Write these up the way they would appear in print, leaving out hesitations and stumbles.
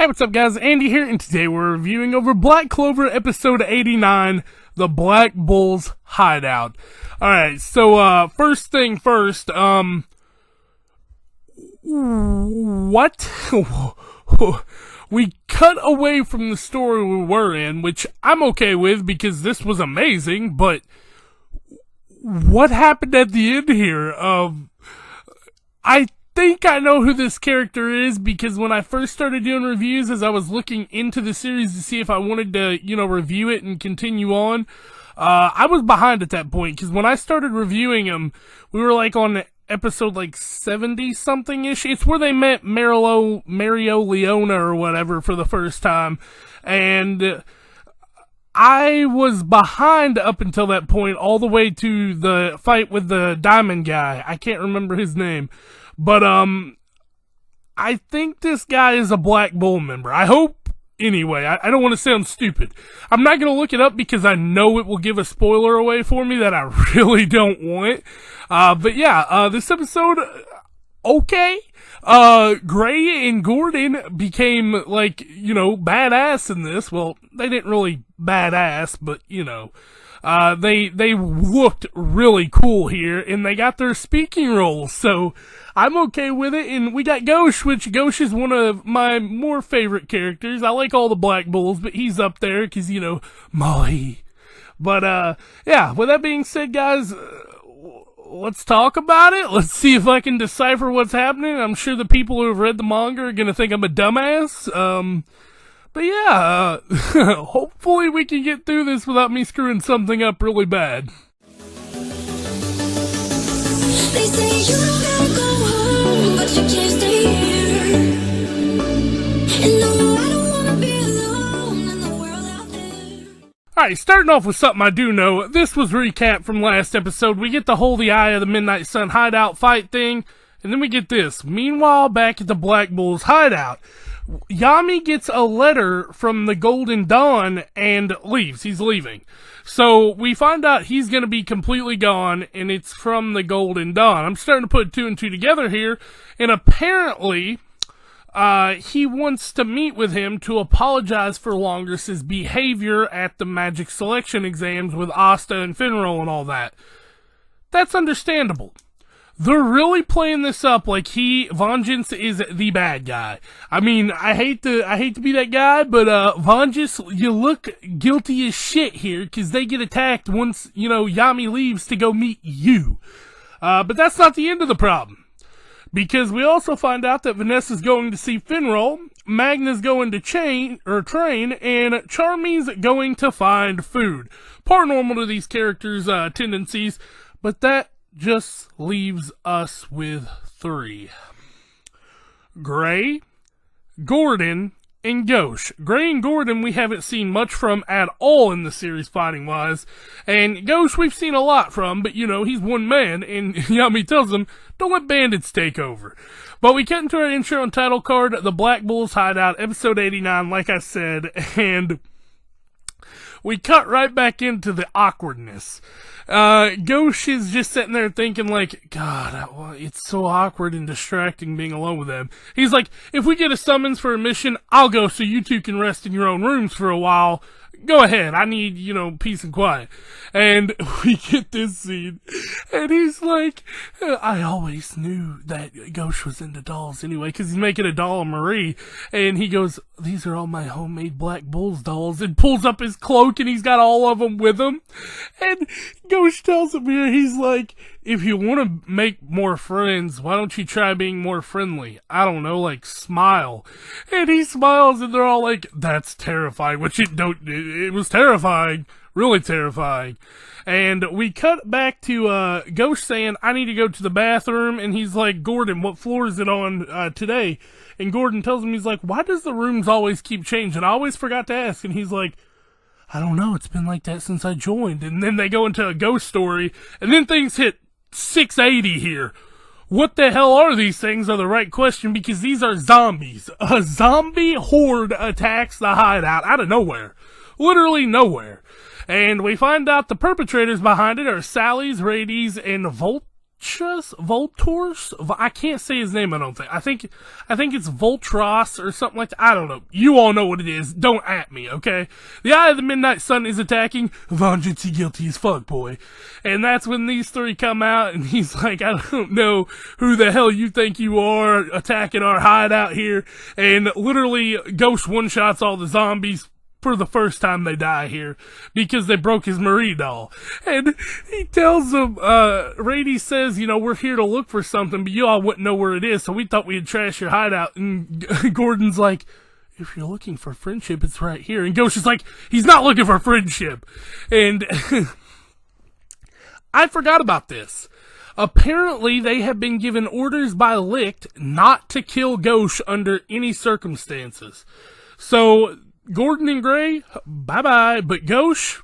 Hey, what's up guys, Andy here, and today we're reviewing over Black Clover episode 89, The Black Bull's Hideout. Alright, so, first thing first, what? We cut away from the story we were in, which I'm okay with because this was amazing, but what happened at the end here? I think I know who this character is because when I first started doing reviews, as I was looking into the series to see if I wanted to, review it and continue on, I was behind at that point because when I started reviewing them, we were like on episode like 70 something ish. It's where they met Mario Leona or whatever for the first time, and I was behind up until that point, all the way to the fight with the diamond guy. I can't remember his name. But, I think this guy is a Black Bull member. I hope, anyway. I don't want to sound stupid. I'm not going to look it up because I know it will give a spoiler away for me that I really don't want. But yeah, this episode, okay. Grey and Gordan became, badass in this. Well, they didn't really badass, but, they looked really cool here, and they got their speaking roles, so I'm okay with it. And we got Gauche, which Gauche is one of my more favorite characters. I like all the Black Bulls, but he's up there, because, Molly. But, yeah, with that being said, guys, let's talk about it. Let's see if I can decipher what's happening. I'm sure the people who have read the manga are gonna think I'm a dumbass, but yeah, hopefully we can get through this without me screwing something up really bad. They say you don't gotta go home, but you can't stay here. And no, I don't wanna be alone in the world out there. Alright, starting off with something I do know. This was recap from last episode. We get the Hold the Eye of the Midnight Sun hideout fight thing, and then we get this. Meanwhile, back at the Black Bull's hideout, Yami gets a letter from the Golden Dawn and leaves. He's leaving. So we find out he's going to be completely gone, and it's from the Golden Dawn. I'm starting to put two and two together here, and apparently he wants to meet with him to apologize for Longris's behavior at the magic selection exams with Asta and Finral and all that. That's understandable. They're really playing this up like Vengeance is the bad guy. I mean, I hate to be that guy, but, Vengeance, you look guilty as shit here, cause they get attacked once, Yami leaves to go meet you. But that's not the end of the problem. Because we also find out that Vanessa's going to see Finral, Magna's going to train, and Charmy's going to find food. Par normal to these characters' tendencies, but that just leaves us with three. Grey, Gordan, and Gauche. Grey and Gordan we haven't seen much from at all in the series fighting-wise, and Gauche we've seen a lot from, but he's one man, and Yami tells him, don't let bandits take over. But we get into our intro and title card, The Black Bull's Hideout, episode 89, like I said, and we cut right back into the awkwardness. Gauche is just sitting there thinking like, God, it's so awkward and distracting being alone with them. He's like, if we get a summons for a mission, I'll go so you two can rest in your own rooms for a while. Go ahead, I need, peace and quiet. And we get this scene, and he's like, I always knew that Gauche was into dolls anyway, because he's making a doll of Marie, and he goes, these are all my homemade Black Bulls dolls, and pulls up his cloak, and he's got all of them with him, and Gauche tells him here, he's like, if you want to make more friends, why don't you try being more friendly? I don't know, like, smile. And he smiles, and they're all like, that's terrifying, which it was terrifying, really terrifying. And we cut back to, Gauche saying, I need to go to the bathroom, and he's like, Gordan, what floor is it on, today? And Gordan tells him, he's like, why does the rooms always keep changing? I always forgot to ask, and he's like, I don't know, it's been like that since I joined. And then they go into a ghost story, and then things hit 680 here. What the hell are these things are the right question, because these are zombies. A zombie horde attacks the hideout out of nowhere. Literally nowhere. And we find out the perpetrators behind it are Sally's, Rady's, and Voltors. I can't say his name. I don't think. I think it's Voltros or something like that. I don't know. You all know what it is. Don't at me, okay? The Eye of the Midnight Sun is attacking. Vengeance, you guilty as fuck, boy. And that's when these three come out, and he's like, I don't know who the hell you think you are attacking our hideout here. And literally, Gauche one-shots all the zombies for the first time they die here, because they broke his Marie doll. And he tells them, Rady says, you know, we're here to look for something, but you all wouldn't know where it is, so we thought we'd trash your hideout. And Gordan's like, if you're looking for friendship, it's right here. And Gauche is like, he's not looking for friendship. And I forgot about this. Apparently, they have been given orders by Licht not to kill Gauche under any circumstances. So, Gordan and Grey, bye-bye, but Gauche,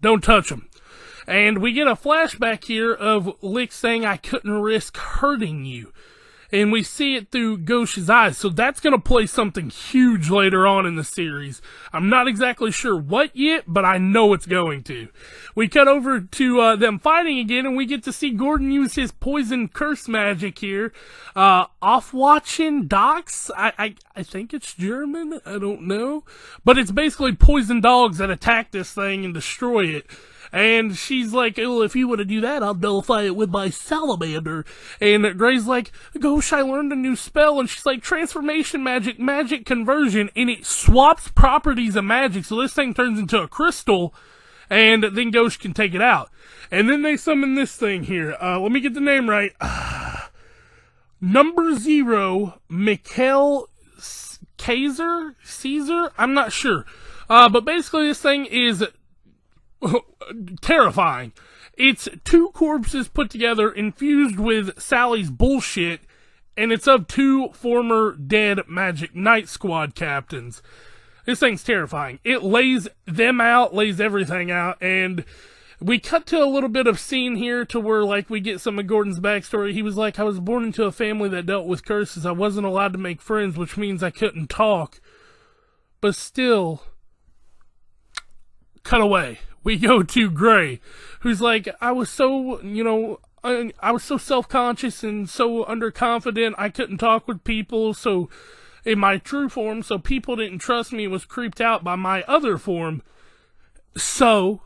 don't touch him. And we get a flashback here of Licht saying, I couldn't risk hurting you. And we see it through Gauche's eyes, so that's going to play something huge later on in the series. I'm not exactly sure what yet, but I know it's going to. We cut over to them fighting again, and we get to see Gordan use his poison curse magic here. Aufwachen, Dachs? I think it's German, I don't know. But it's basically poison dogs that attack this thing and destroy it. And she's like, oh, if you were to do that, I'll nullify it with my salamander. And Grey's like, Gauche, I learned a new spell. And she's like, transformation magic, magic conversion. And it swaps properties of magic. So this thing turns into a crystal. And then Gauche can take it out. And then they summon this thing here. Let me get the name right. Number 0, Mikhail Caesar? I'm not sure. But basically this thing is terrifying. It's 2 corpses put together, infused with Sally's bullshit, and it's of 2 former dead Magic Knight Squad captains. This thing's terrifying. It lays them out, lays everything out, and we cut to a little bit of scene here to where, like, we get some of Gordan's backstory. He was like, I was born into a family that dealt with curses. I wasn't allowed to make friends, which means I couldn't talk. But still, cut away. We go to Grey, who's like, I was so, I was so self-conscious and so underconfident, I couldn't talk with people, so, in my true form, so people didn't trust me and was creeped out by my other form. So,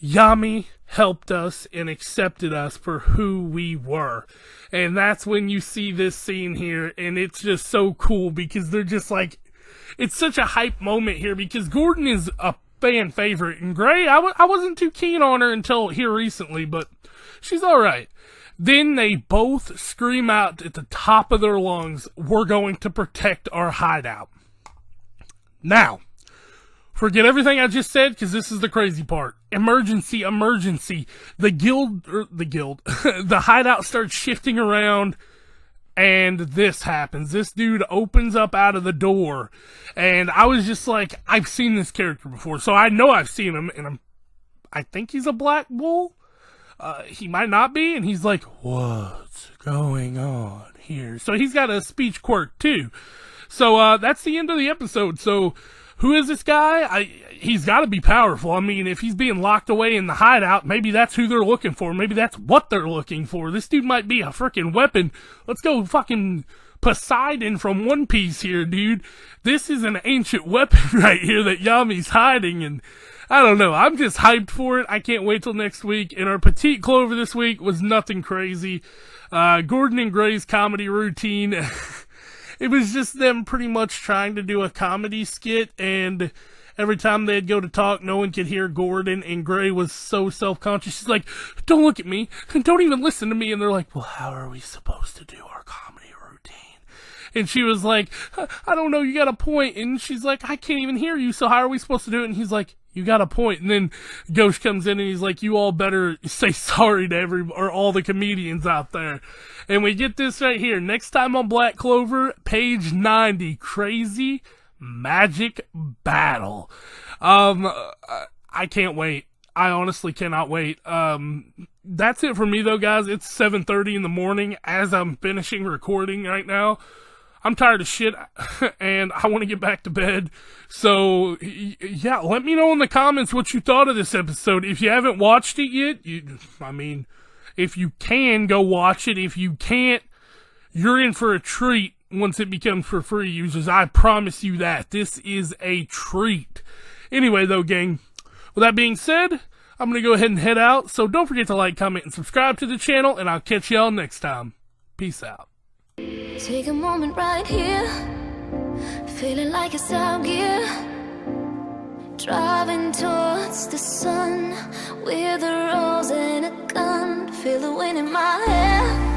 Yami helped us and accepted us for who we were. And that's when you see this scene here, and it's just so cool, because they're just like, it's such a hype moment here, because Gordan is a fan favorite, and Grey, I wasn't too keen on her until here recently, but she's alright. Then they both scream out at the top of their lungs, we're going to protect our hideout. Now, forget everything I just said, because this is the crazy part. Emergency. The hideout starts shifting around, and this happens. This dude opens up out of the door, and I was just like, I've seen this character before, so I know I've seen him, and I think he's a Black Bull. He might not be, and he's like, what's going on here? So he's got a speech quirk too. So that's the end of the episode. So who is this guy? He's got to be powerful. I mean, if he's being locked away in the hideout, maybe that's who they're looking for. Maybe that's what they're looking for. This dude might be a freaking weapon. Let's go fucking Poseidon from One Piece here, dude. This is an ancient weapon right here that Yami's hiding, and I don't know. I'm just hyped for it. I can't wait till next week. And our Petite Clover this week was nothing crazy. Gordan and Grey's comedy routine. It was just them pretty much trying to do a comedy skit, and every time they'd go to talk, no one could hear Gordan, and Grey was so self-conscious. She's like, don't look at me. Don't even listen to me. And they're like, well, how are we supposed to do our comedy routine? And she was like, I don't know, you got a point. And she's like, I can't even hear you, so how are we supposed to do it? And he's like, you got a point. And then Gauche comes in and he's like, you all better say sorry to all the comedians out there. And we get this right here. Next time on Black Clover, page 90, Crazy Magic Battle. I can't wait. I honestly cannot wait. That's it for me though, guys. It's 7:30 in the morning as I'm finishing recording right now. I'm tired of shit, and I want to get back to bed. So, yeah, let me know in the comments what you thought of this episode. If you haven't watched it yet, If you can, go watch it. If you can't, you're in for a treat once it becomes for free users. I promise you that. This is a treat. Anyway, though, gang, with that being said, I'm going to go ahead and head out. So don't forget to like, comment, and subscribe to the channel, and I'll catch y'all next time. Peace out. Take a moment right here, feeling like it's out gear, driving towards the sun with a rose and a gun. Feel the wind in my hair.